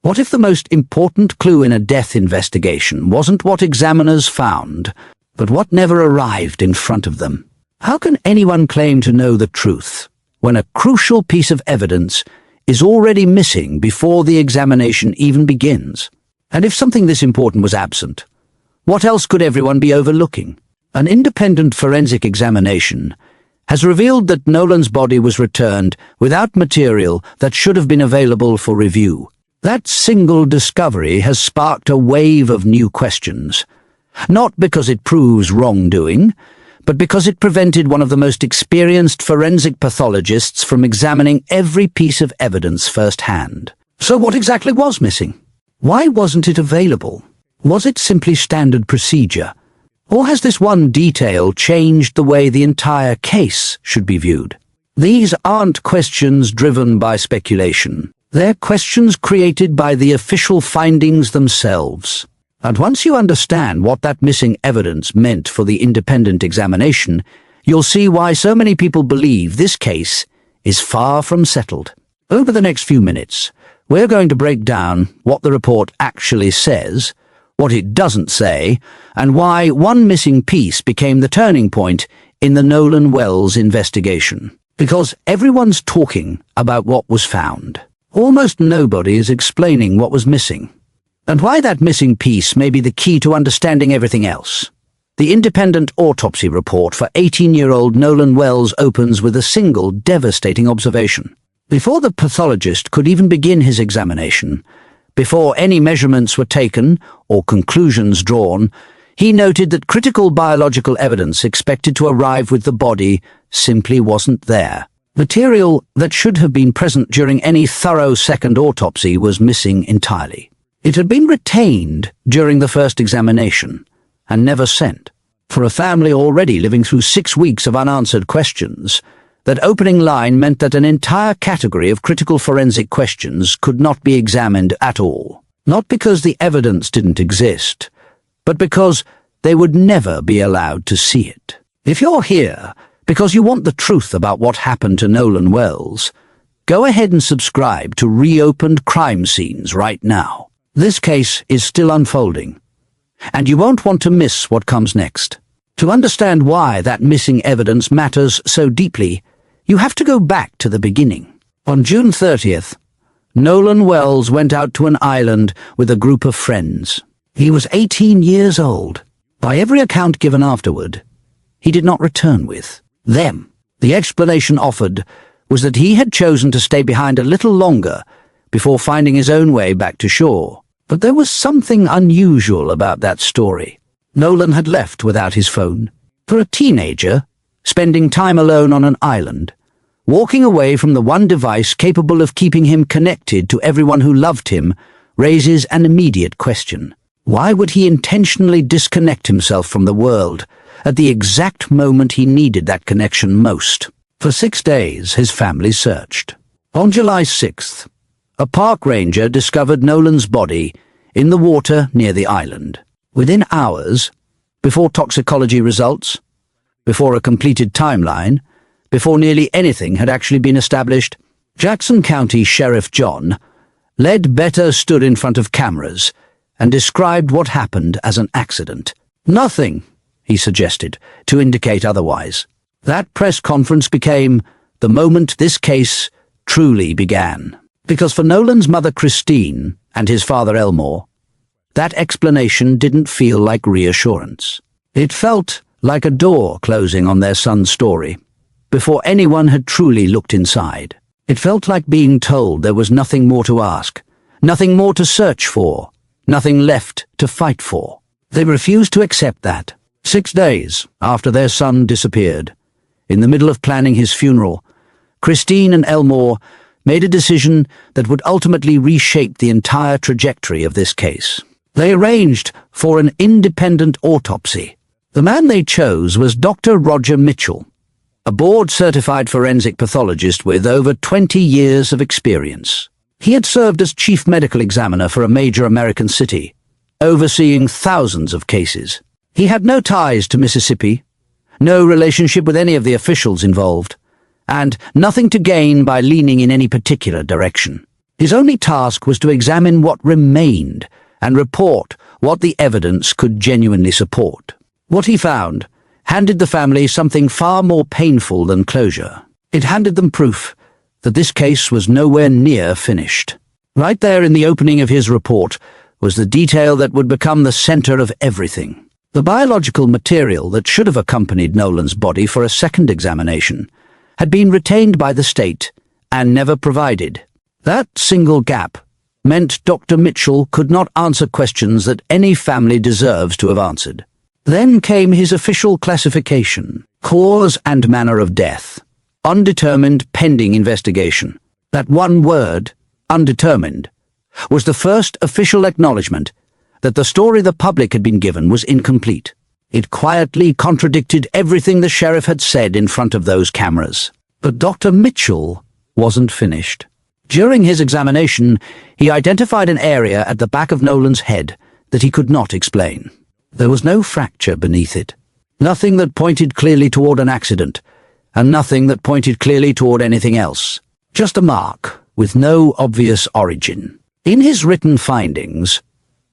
What if the most important clue in a death investigation wasn't what examiners found, but what never arrived in front of them? How can anyone claim to know the truth when a crucial piece of evidence is already missing before the examination even begins? And if something this important was absent, what else could everyone be overlooking? An independent forensic examination has revealed that Nolan's body was returned without material that should have been available for review. That single discovery has sparked a wave of new questions, not because it proves wrongdoing, but because it prevented one of the most experienced forensic pathologists from examining every piece of evidence firsthand. So what exactly was missing? Why wasn't it available? Was it simply standard procedure? Or has this one detail changed the way the entire case should be viewed? These aren't questions driven by speculation. They're questions created by the official findings themselves. And once you understand what that missing evidence meant for the independent examination, you'll see why so many people believe this case is far from settled. Over the next few minutes, we're going to break down what the report actually says, what it doesn't say, and why one missing piece became the turning point in the Nolan Wells investigation. Because everyone's talking about what was found, almost nobody is explaining what was missing, and why that missing piece may be the key to understanding everything else. The independent autopsy report for 18-year-old Nolan Wells opens with a single devastating observation. Before the pathologist could even begin his examination, before any measurements were taken or conclusions drawn, he noted that critical biological evidence expected to arrive with the body simply wasn't there. Material that should have been present during any thorough second autopsy was missing entirely. It had been retained during the first examination and never sent. For a family already living through 6 weeks of unanswered questions, that opening line meant that an entire category of critical forensic questions could not be examined at all. Not because the evidence didn't exist, but because they would never be allowed to see it. If you're here because you want the truth about what happened to Nolan Wells, go ahead and subscribe to Reopened Crime Scenes right now. This case is still unfolding, and you won't want to miss what comes next. To understand why that missing evidence matters so deeply, you have to go back to the beginning. On June 30th, Nolan Wells went out to an island with a group of friends. He was 18 years old. By every account given afterward, he did not return with them. The explanation offered was that he had chosen to stay behind a little longer before finding his own way back to shore. But there was something unusual about that story. Nolan had left without his phone. For a teenager, spending time alone on an island, walking away from the one device capable of keeping him connected to everyone who loved him, raises an immediate question. Why would he intentionally disconnect himself from the world at the exact moment he needed that connection most? For 6 days, his family searched. On July 6th, a park ranger discovered Nolan's body in the water near the island. Within hours, before toxicology results, before a completed timeline, before nearly anything had actually been established, Jackson County Sheriff John Ledbetter stood in front of cameras and described what happened as an accident. Nothing, he suggested, to indicate otherwise. That press conference became the moment this case truly began. Because for Nolan's mother Christine and his father Elmore, that explanation didn't feel like reassurance. It felt like a door closing on their son's story, before anyone had truly looked inside. It felt like being told there was nothing more to ask, nothing more to search for, nothing left to fight for. They refused to accept that. 6 days after their son disappeared, in the middle of planning his funeral, Christine and Elmore made a decision that would ultimately reshape the entire trajectory of this case. They arranged for an independent autopsy. The man they chose was Dr. Roger Mitchell, a board-certified forensic pathologist with over 20 years of experience. He had served as chief medical examiner for a major American city, overseeing thousands of cases. He had no ties to Mississippi, no relationship with any of the officials involved, and nothing to gain by leaning in any particular direction. His only task was to examine what remained and report what the evidence could genuinely support. What he found handed the family something far more painful than closure. It handed them proof that this case was nowhere near finished. Right there in the opening of his report was the detail that would become the center of everything. The biological material that should have accompanied Nolan's body for a second examination had been retained by the state and never provided. That single gap meant Dr. Mitchell could not answer questions that any family deserves to have answered. Then came his official classification: cause and manner of death, undetermined pending investigation. That one word, undetermined, was the first official acknowledgement that the story the public had been given was incomplete. It quietly contradicted everything the sheriff had said in front of those cameras. But Dr. Mitchell wasn't finished. During his examination, he identified an area at the back of Nolan's head that he could not explain. There was no fracture beneath it, nothing that pointed clearly toward an accident, and nothing that pointed clearly toward anything else. Just a mark with no obvious origin. In his written findings,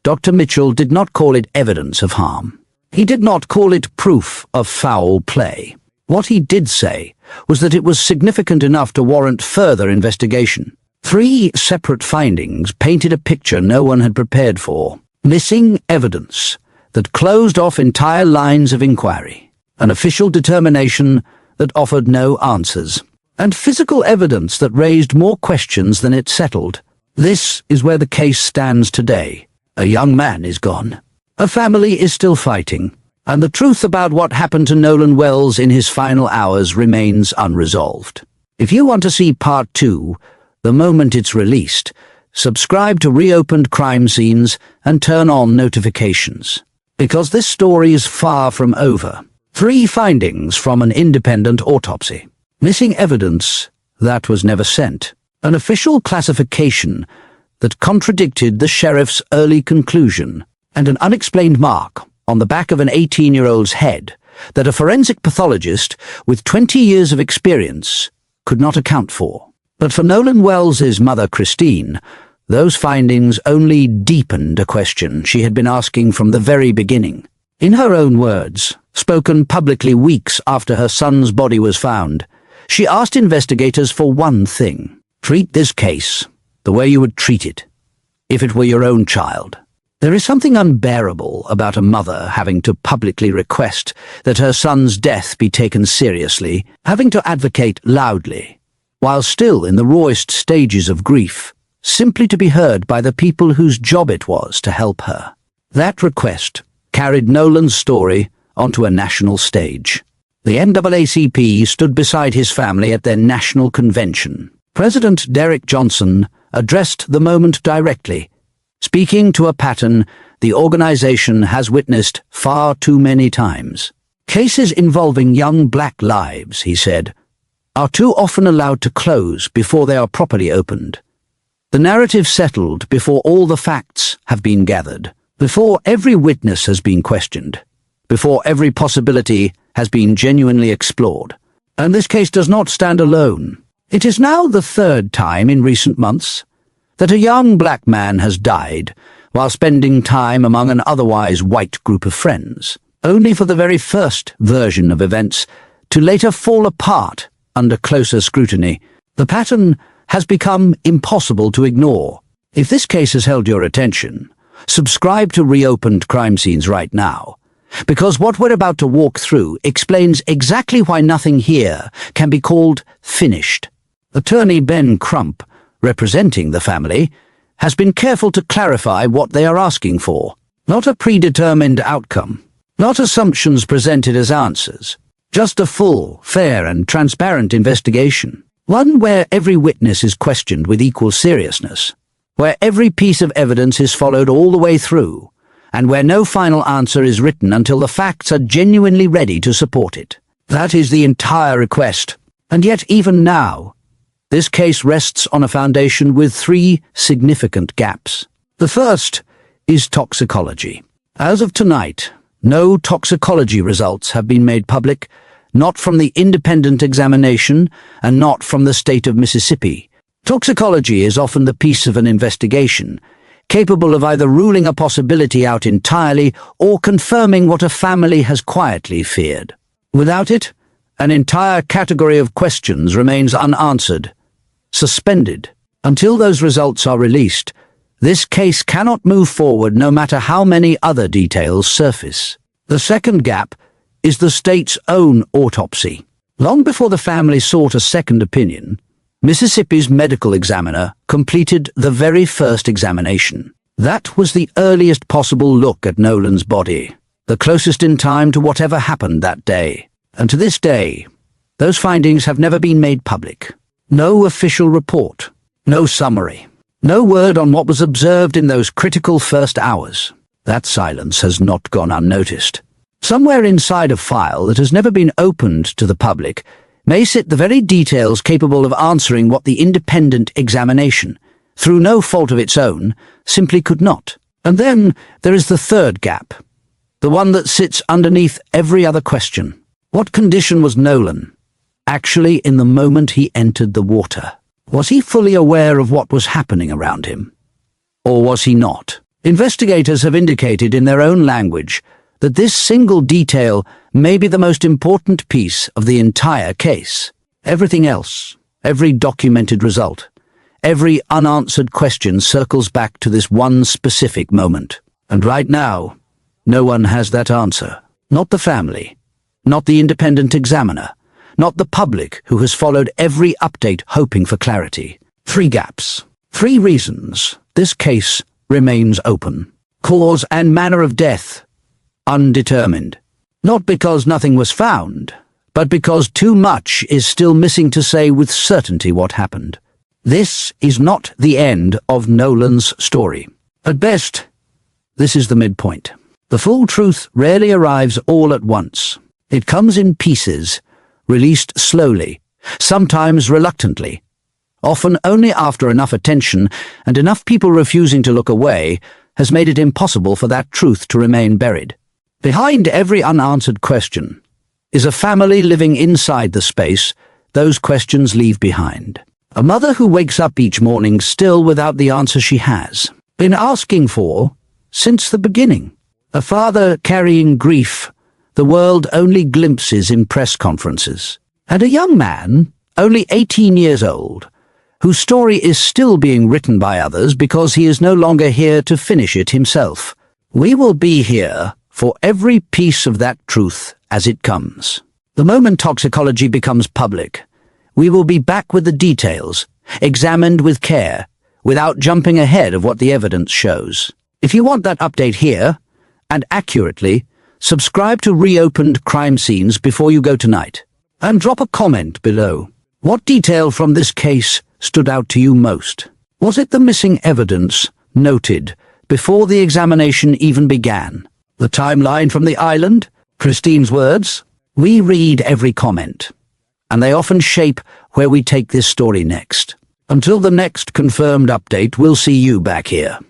Dr. Mitchell did not call it evidence of harm. He did not call it proof of foul play. What he did say was that it was significant enough to warrant further investigation. 3 separate findings painted a picture no one had prepared for. Missing evidence that closed off entire lines of inquiry, an official determination that offered no answers, and physical evidence that raised more questions than it settled. This is where the case stands today. A young man is gone. A family is still fighting, and the truth about what happened to Nolan Wells in his final hours remains unresolved. If you want to see part 2, the moment it's released, subscribe to Reopened Crime Scenes and turn on notifications. Because this story is far from over. 3 findings from an independent autopsy. Missing evidence that was never sent. An official classification that contradicted the sheriff's early conclusion. And an unexplained mark on the back of an 18-year-old's head that a forensic pathologist with 20 years of experience could not account for. But for Nolan Wells's mother, Christine, those findings only deepened a question she had been asking from the very beginning. In her own words, spoken publicly weeks after her son's body was found, she asked investigators for one thing: treat this case the way you would treat it if it were your own child. There is something unbearable about a mother having to publicly request that her son's death be taken seriously, having to advocate loudly, while still in the rawest stages of grief, simply to be heard by the people whose job it was to help her. That request carried Nolan's story onto a national stage. The NAACP stood beside his family at their national convention. President Derek Johnson addressed the moment directly, speaking to a pattern the organization has witnessed far too many times. Cases involving young black lives, he said, are too often allowed to close before they are properly opened. The narrative settled before all the facts have been gathered, before every witness has been questioned, before every possibility has been genuinely explored. And this case does not stand alone. It is now the 3rd time in recent months that a young black man has died while spending time among an otherwise white group of friends, only for the very first version of events to later fall apart under closer scrutiny. The pattern has become impossible to ignore. If this case has held your attention, subscribe to Reopened Crime Scenes right now, because what we're about to walk through explains exactly why nothing here can be called finished. Attorney Ben Crump, representing the family, has been careful to clarify what they are asking for. Not a predetermined outcome, not assumptions presented as answers, just a full, fair and transparent investigation. One where every witness is questioned with equal seriousness, where every piece of evidence is followed all the way through, and where no final answer is written until the facts are genuinely ready to support it. That is the entire request. And yet even now, this case rests on a foundation with 3 significant gaps. The first is toxicology. As of tonight, no toxicology results have been made public, not from the independent examination and not from the state of Mississippi. Toxicology is often the piece of an investigation, capable of either ruling a possibility out entirely or confirming what a family has quietly feared. Without it, an entire category of questions remains unanswered, suspended. Until those results are released, this case cannot move forward no matter how many other details surface. The second gap is the state's own autopsy. Long before the family sought a second opinion, Mississippi's medical examiner completed the very first examination. That was the earliest possible look at Nolan's body, the closest in time to whatever happened that day. And to this day, those findings have never been made public. No official report, no summary, no word on what was observed in those critical first hours. That silence has not gone unnoticed. Somewhere inside a file that has never been opened to the public may sit the very details capable of answering what the independent examination, through no fault of its own, simply could not. And then there is the third gap, the one that sits underneath every other question. What condition was Nolan actually in the moment he entered the water? Was he fully aware of what was happening around him? Or was he not? Investigators have indicated in their own language that this single detail may be the most important piece of the entire case. Everything else, every documented result, every unanswered question circles back to this one specific moment. And right now, no one has that answer. Not the family, not the independent examiner, not the public who has followed every update hoping for clarity. 3 gaps. 3 reasons this case remains open. Cause and manner of death, undetermined. Not because nothing was found, but because too much is still missing to say with certainty what happened. This is not the end of Nolan's story. At best, this is the midpoint. The full truth rarely arrives all at once. It comes in pieces, released slowly, sometimes reluctantly, often only after enough attention and enough people refusing to look away has made it impossible for that truth to remain buried. Behind every unanswered question is a family living inside the space those questions leave behind. A mother who wakes up each morning still without the answer she has been asking for since the beginning. A father carrying grief the world only glimpses in press conferences. And a young man, only 18 years old, whose story is still being written by others because he is no longer here to finish it himself. We will be here for every piece of that truth as it comes. The moment toxicology becomes public, we will be back with the details, examined with care, without jumping ahead of what the evidence shows. If you want that update here, and accurately, subscribe to Reopened Crime Scenes before you go tonight. And drop a comment below. What detail from this case stood out to you most? Was it the missing evidence noted before the examination even began? The timeline from the island? Christine's words? We read every comment, and they often shape where we take this story next. Until the next confirmed update, we'll see you back here.